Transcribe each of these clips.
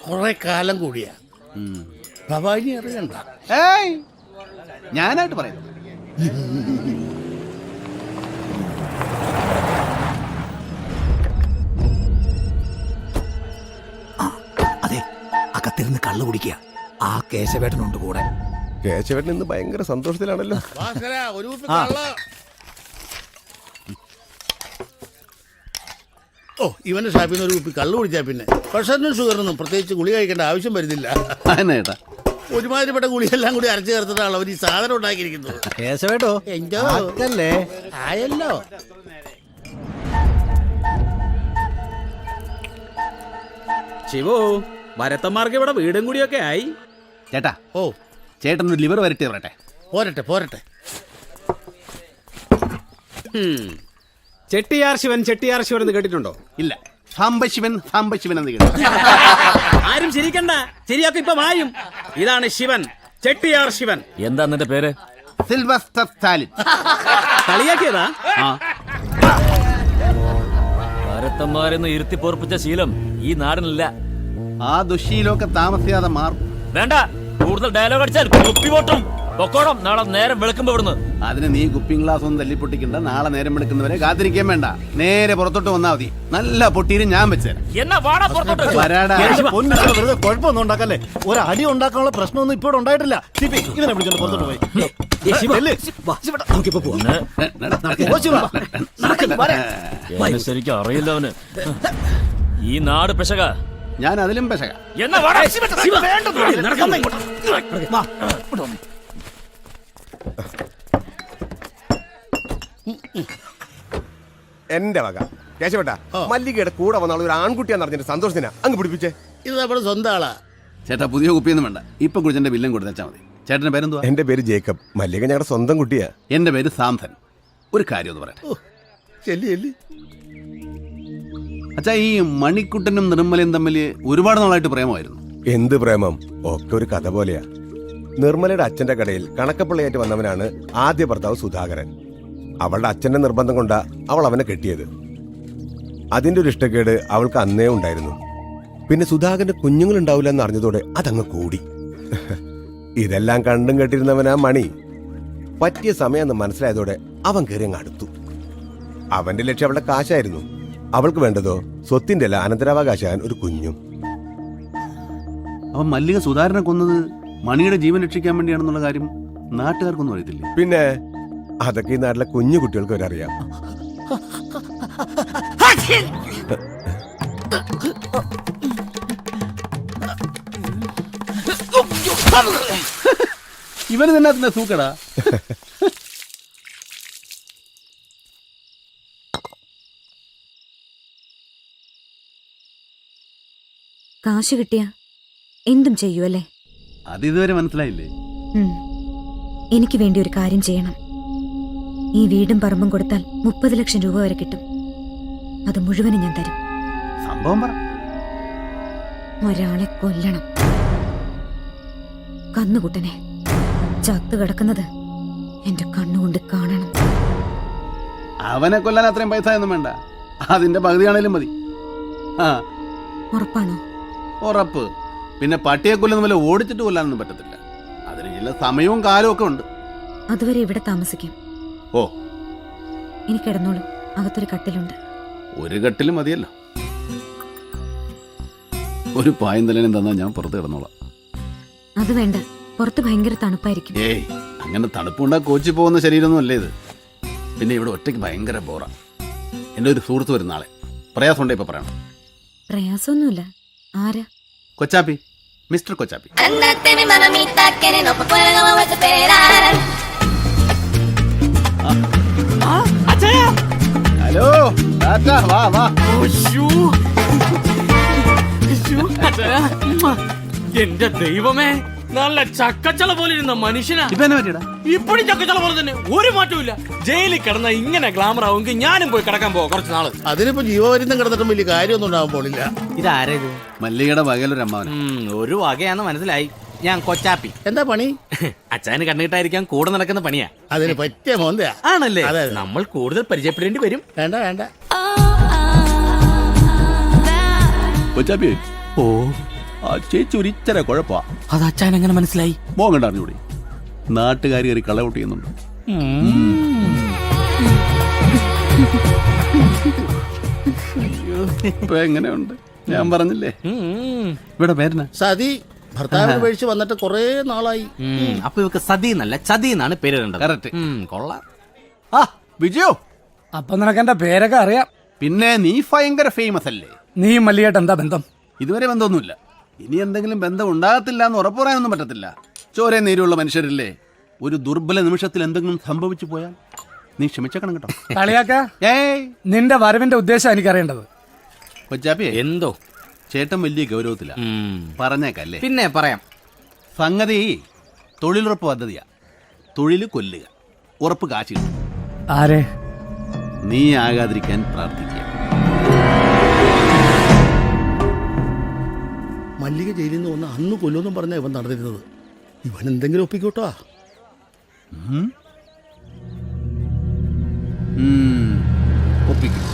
കുറെ കാലം കൂടിയ ഭവാനി അറിയണ്ട. ഏയ് ഞാനായിട്ട് പറയുന്നു. അതെ, അകത്തിരുന്ന് കള്ളു കുടിക്കുക. ആ കേശവേട്ടനുണ്ട് കൂടെ. കേശവേട്ടൻ ഇന്ന് ഭയങ്കര സന്തോഷത്തിലാണല്ലോ. ഓ, ഇവന്റെ ഷാപ്പിൽ നിന്ന് ഒരു കുപ്പി കള്ളു കുടിച്ചാൽ പിന്നെ പ്രഷറിനും ഷുഗറിനും പ്രത്യേകിച്ച് ഗുളി കഴിക്കേണ്ട ആവശ്യം വരുന്നില്ല. ഒരുമാതിരിപ്പെട്ട ഗുളിയെല്ലാം കൂടി അരച്ചു ചേർത്തിട്ടാണ് അവർ ഈ സാധനം ഉണ്ടാക്കിയിരിക്കുന്നത്. കേശവേട്ടോ എന്തല്ലേ ആയല്ലോ. ശിവോ, ഭരത്തന്മാർക്ക് ഇവിടെ വീടും കൂടിയൊക്കെ ആയി. ചേട്ടാ, ഓ ചേട്ടൻ ഒരു ലിവർ വരട്ടെ പറയട്ടെ. പോരട്ടെ പോരട്ടെ. ചെട്ടിയാർ ശിവൻ ചെട്ടിയാർ ശിവൻ എന്ന് കേട്ടിട്ടുണ്ടോ? ഇല്ല. സാംബശിവൻ സാംബശിവൻ എന്ന് കേട്ടു. ആരും ശരിക്കണ്ട, ശരിയാക്കും ഇപ്പൊ മായും. ഇതാണ് ശിവൻ, ചെട്ടിയാർ ശിവൻ. എന്താ നിന്റെ പേര്? സിൽവസ്റ്റർ സ്റ്റാലിൻ. കളിയാക്കിയതാ? ഭരത്തന്മാരെന്ന് ഇരുത്തി പൊറപ്പിച്ച ശീലം ഈ നാടിനില്ല. ആ ദുശീലമൊക്കെ താമസിയാതെ മാറും. വേണ്ട, കൂടുതൽ ഡയലോഗ് അടിച്ചാൽ കുപ്പി പൊട്ടും. പൊക്കോണം, നാളെ നേരം വെളുക്കുമ്പോ ഇവിടുന്ന്. അതിന് നീ കുപ്പിംഗ് ഗ്ലാസ് ഒന്നും തല്ലിപ്പൊട്ടിക്കണ്ട. നാളെ നേരം എടുക്കുന്നവരെ കാത്തിരിക്കാൻ വേണ്ട. നേരെ പുറത്തോട്ട് വന്നാൽ മതി. നല്ല പൊട്ടീരും ഞാൻ വെച്ചുതരാം. എന്നാ വാടാ പുറത്തോട്ട്. വെറുതെ കുഴപ്പമൊന്നും ഉണ്ടാക്കല്ലേ. ഒരു അടി ഉണ്ടാക്കാനുള്ള പ്രശ്നമൊന്നും ഇപ്പോൾ ഉണ്ടായിട്ടില്ല. ഇവനെ വിളിച്ചോണ്ട് പുറത്തോട്ട് പോയി. ശരിക്കും അറിയില്ല അവന്. ഈ നാട് പെശക. ഞാൻ അതിലും പെശക. എന്നാ വാടാ. എന്റെ വക കേശവേട്ടാ, മല്ലികയുടെ കൂടെ വന്ന ഒരു ആൺകുട്ടിയാന്ന് അറിഞ്ഞിട്ട് സന്തോഷത്തിനാ അങ്ങ് പിടിപ്പിച്ചേ. ഇത് നമ്മുടെ സ്വന്തം ആളാ. ചേട്ടാ, പുതിയ കുപ്പിയൊന്നും വേണ്ട. ഇപ്പൊ കുടിച്ചെന്റെ ബില്ലും കൊടുത്താൽ മതി. ചേട്ടന്റെ പേരെന്തുവാ? എന്റെ പേര് ജേക്കബ്. മല്ലിക ഞങ്ങളുടെ സ്വന്തം കുട്ടിയാ. എന്റെ പേര് സാംസൻ. ഒരു കാര്യം ഒന്ന് പറയട്ടെ. അച്ഛാ, ഈ മണിക്കുട്ടനും നിർമ്മലയും തമ്മിൽ ഒരുപാട് നാളായിട്ട് പ്രേമമായിരുന്നു. എന്ത് പ്രേമം, ഒക്കെ ഒരു കഥ പോലെയാ. നിർമ്മലയുടെ അച്ഛന്റെ കടയിൽ കണക്കപ്പിള്ളയായിട്ട് വന്നവനാണ് ആദ്യ ഭർത്താവ് സുധാകരൻ. അവളുടെ അച്ഛന്റെ നിർബന്ധം കൊണ്ടാ അവൾ അവനെ കെട്ടിയത്. അതിന്റെ ഒരു ഇഷ്ടക്കേട് അവൾക്ക് അന്നേ ഉണ്ടായിരുന്നു. പിന്നെ സുധാകരന്റെ കുഞ്ഞുങ്ങളുണ്ടാവില്ല എന്ന് അറിഞ്ഞതോടെ അതങ്ങ് കൂടി. ഇതെല്ലാം കണ്ടും കെട്ടിരുന്നവനാ മണി. പറ്റിയ സമയം മനസ്സിലായതോടെ അവൻ കയറി അങ്ങ് അടുത്തു. അവന്റെ ലക്ഷ്യം അവളുടെ കാശായിരുന്നു. അവൾക്ക് വേണ്ടതോ സ്വത്തിന്റെ അല്ല, അനന്തരാവകാശാൻ ഒരു കുഞ്ഞും. അവൻ മല്ലിക സുധാകരനെ കൊന്നത് മണിയുടെ ജീവൻ രക്ഷിക്കാൻ വേണ്ടിയാണെന്നുള്ള കാര്യം നാട്ടുകാർക്കൊന്നും അറിയത്തില്ല. പിന്നെ അതൊക്കെ ഈ നാട്ടിലെ കുഞ്ഞു കുട്ടികൾക്ക് വരെ അറിയാം. ഇവന് തന്നെ സൂക്കടാ. കാശ് കിട്ടിയ എന്തും ചെയ്യൂ അല്ലേ? അതിതുവരെ മനസ്സിലായില്ലേ? എനിക്ക് വേണ്ടി ഒരു കാര്യം ചെയ്യണം. ഈ വീടും പറമ്പും കൊടുത്താൽ 30 ലക്ഷം രൂപ വരെ കിട്ടും. അത് മുഴുവനും ഞാൻ തരും. സംഭവം പറ. ഒരാളെ കൊല്ലണം. കന്നുകുട്ടനെ ചത്തു കിടക്കുന്നത് എന്റെ കണ്ണുകൊണ്ട് കാണണം. അവനെ കൊല്ലാൻ അത്രയും പൈസ ഒന്നും വേണ്ട. അതിന്റെ പകുതിയാണേലും മതി. ഉറപ്പാണോ? ഉറപ്പ്. പിന്നെ പട്ടിയെ കൊല്ലുന്ന പോലെ ഓടിച്ചിട്ട് കൊല്ലാനൊന്നും പറ്റത്തില്ല. അതിന് ചില സമയവും കാലവും ഒക്കെ ഉണ്ട്. അതുവരെ ഇവിടെ താമസിക്കാം. ഓ, എനിക്ക് കിടന്നോളൂ. അകത്തൊരു കട്ടിലുണ്ട്. ഒരു കട്ടിലും മതിയല്ലോ. ഒരു പായം തലേനും തന്നാൽ ഞാൻ പുറത്ത് കിടന്നോളാം. അത് വേണ്ട, പുറത്ത് ഭയങ്കര തണുപ്പായിരിക്കും. ഏയ്, അങ്ങനെ തണുപ്പുണ്ടാ കോച്ചി പോകുന്ന ശരീരമൊന്നും അല്ലേ ഇത്. പിന്നെ ഇവിടെ ഒറ്റയ്ക്ക് ഭയങ്കര ബോറാ. എൻ്റെ ഒരു സുഹൃത്ത് വരും നാളെ. പ്രയാസമുണ്ടേ ഇപ്പൊ പറയണം. പ്രയാസമൊന്നുമില്ല. ആരാ? കൊച്ചാപ്പി, മിസ്റ്റർ കൊച്ചാപ്പി. ഹലോ, വാ വാ. എന്റെ ദൈവമേ, നല്ല ചക്കച്ചള പോലെ ഇരുന്ന മനുഷ്യനാ. ഇപ്പഴും ചക്കച്ചള പോലെ തന്നെ, ഒരു മാറ്റവും. ജയിലിൽ കിടന്ന ഇങ്ങനെ ഗ്ലാമർ ആവുമെങ്കിൽ ഞാനും പോയി കിടക്കാൻ പോവാ കുറച്ച് നാള്. അതിനിപ്പോ ജീവപര്യന്തം കിടന്നിട്ടും വലിയ കാര്യമൊന്നും ഉണ്ടാവാൻ പോണില്ല. ഇതാരേത്? മല്ലികയുടെ വകയിലൊരു അമ്മാവൻ. ഒരു വകയാന്ന് മനസ്സിലായി. ഞാൻ കൊച്ചാപ്പി. എന്താ പണി? അച്ഛന് കണ്ണുകിട്ടായിരിക്കാൻ കൂടെ നടക്കുന്ന പണിയാ. അതിന് പറ്റിയ മോന്തയാ. ആണല്ലേ? അതെ, അതെ. നമ്മൾ കൂടുതൽ പരിചയപ്പെടേണ്ടി വരും. വേണ്ട വേണ്ട. കൊച്ചാപ്പി, ഓ ആ ചേച്ചി ഒരു ഇച്ചര കുഴപ്പമാ. അത് അച്ഛൻ എങ്ങനെ മനസ്സിലായി? മോൻ കണ്ടറിഞ്ഞൂടെ, നാട്ടുകാർ കയറി കള്ളവോട്ട് ചെയ്യുന്നുണ്ട്. ഇപ്പൊ എങ്ങനെയുണ്ട്? ഞാൻ പറഞ്ഞില്ലേ ഇവിടെ പേരന സതി ഭർത്താവിനെ ഉപേക്ഷിച്ച് വന്നിട്ട് കൊറേ നാളായി. അപ്പൊ ഇവക്ക് സതി എന്നല്ല ചതി എന്നാണ് പേര് കണ്ടത്. കറക്റ്റ്. കൊള്ളാം. ആ വിജയോ, അപ്പൊ നിനക്ക് എന്റെ പേരൊക്കെ അറിയാം. പിന്നെ നീ ഭയങ്കര ഫേമസ് അല്ലേ? നീ മല്ലിയായിട്ട് എന്താ ബന്ധം? ഇതുവരെ ബന്ധമൊന്നുമില്ല. ഇനി എന്തെങ്കിലും ബന്ധം ഉണ്ടാകത്തില്ല എന്ന് ഉറപ്പ് പറയാനൊന്നും പറ്റത്തില്ല. ചോരേ നേരിയുള്ള മനുഷ്യരില്ലേ, ഒരു ദുർബല നിമിഷത്തിൽ എന്തെങ്കിലും സംഭവിച്ചു പോയാൽ നീ ക്ഷമിച്ചേക്കണം കേട്ടോ. കളിയാക്ക, ഏയ് നിന്റെ വരവിന്റെ ഉദ്ദേശം എനിക്കറിയേണ്ടത്. കൊച്ചാപ്പിയെ, എന്തോ ചേട്ടൻ വലിയ ഗൗരവത്തില, പറഞ്ഞേക്കല്ലേ? പിന്നെ പറയാം. സംഗതി തൊഴിലുറപ്പ് പദ്ധതിയാ. തൊഴിൽ കൊല്ലുക, ഉറപ്പ് കാശ് കിട്ടും. ആരെ? നീ ആകാതിരിക്കാൻ പ്രാർത്ഥിക്കുക. മല്ലിക ജയിലിൽ നിന്ന് വന്ന് അന്ന് കൊല്ലുമെന്നും പറഞ്ഞാ ഇവൻ നടന്നിരുന്നത്. ഇവൻ എന്തെങ്കിലും ഒപ്പിക്കോട്ടോ. ഒപ്പിക്കും.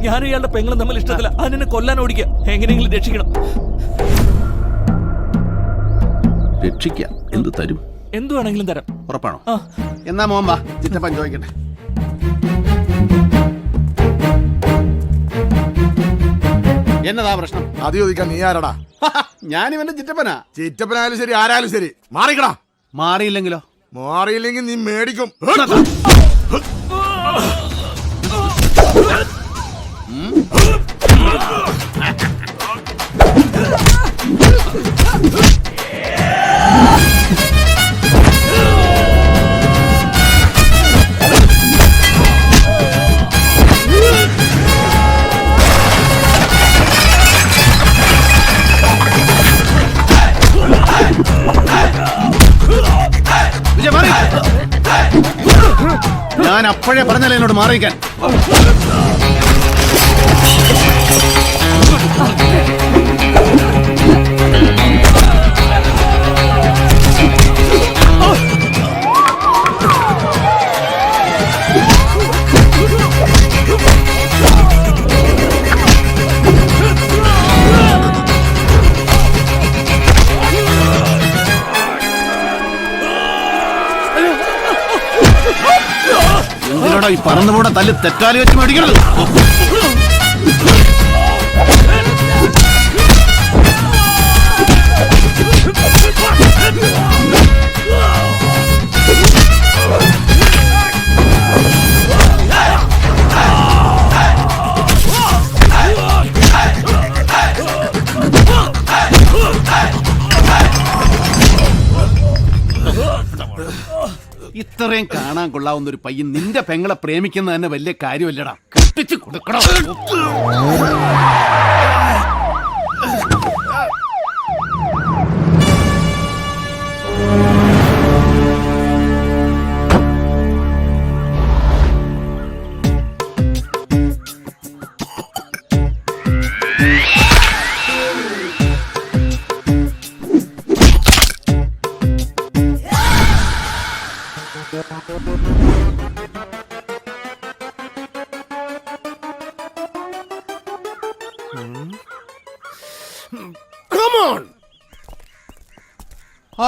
ഞാൻ ഇയാളുടെ പെങ്ങളും തമ്മിൽ ഇഷ്ടത്തില്ല. അതിനെ കൊല്ലാൻ ഓടിക്കുക. എങ്ങനെയെങ്കിലും രക്ഷിക്കണം. രക്ഷിക്കാം. എന്ത് തരും? എന്തു വേണമെങ്കിലും തരാം. ഉറപ്പാണോ? എന്നാ മോൻ വാ, ചിറ്റപ്പൻ ചോദിക്കട്ടെ. എന്നതാ പ്രശ്നം? അത് ചോദിക്കാൻ നീ ആരടാ? ഞാനിവന്റെ ചിറ്റപ്പനാ. ചിറ്റപ്പനായാലും ശരി, ആരായാലും ശരി, മാറിക്കടാ. മാറിയില്ലെങ്കിലോ? മാറിയില്ലെങ്കിൽ നീ മേടിക്കും. ഞാൻ അപ്പോഴേ പറഞ്ഞല്ലേ എന്നോട് മാറിയിക്കാൻ. എന്തിനാടാ ഈ പറന്നുകൂടെ തല്ല് തെറ്റാലി വെച്ച് മേടിക്കരുത്. ഇത്രയും കാണാൻ കൊള്ളാവുന്ന ഒരു പയ്യൻ നിന്റെ പെങ്ങളെ പ്രേമിക്കുന്ന തന്നെ വലിയ കാര്യമല്ലടാ. കെട്ടിച്ചു കൊടുക്കണം.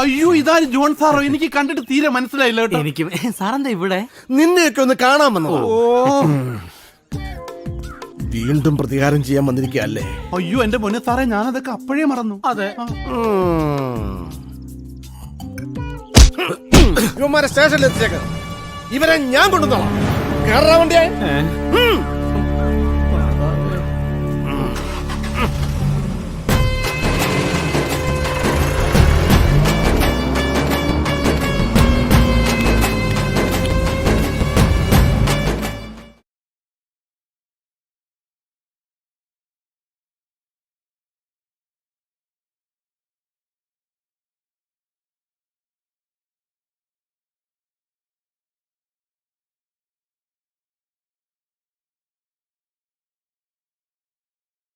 അയ്യോ, ഇതാരും ജോൺ സാറോ? എനിക്ക് കണ്ടിട്ട് തീരെ മനസ്സിലായില്ല കേട്ടോ. എനിക്ക് സാറെന്താ ഇവിടെ? നിന്നെയൊക്കെ ഒന്ന് കാണാൻ വന്നോ? വീണ്ടും പ്രതികാരം ചെയ്യാൻ വന്നിരിക്കുകയല്ലേ? അയ്യോ എന്റെ പൊന്നെ സാറേ, ഞാനതൊക്കെ അപ്പോഴേ മറന്നു. അതെ. ഇവന്മാരെ സ്റ്റേഷനിൽ എത്തിച്ചേക്കാം. ഇവരെ ഞാൻ കൊണ്ടുവന്നോളാം. കേറാ വണ്ടിയാ.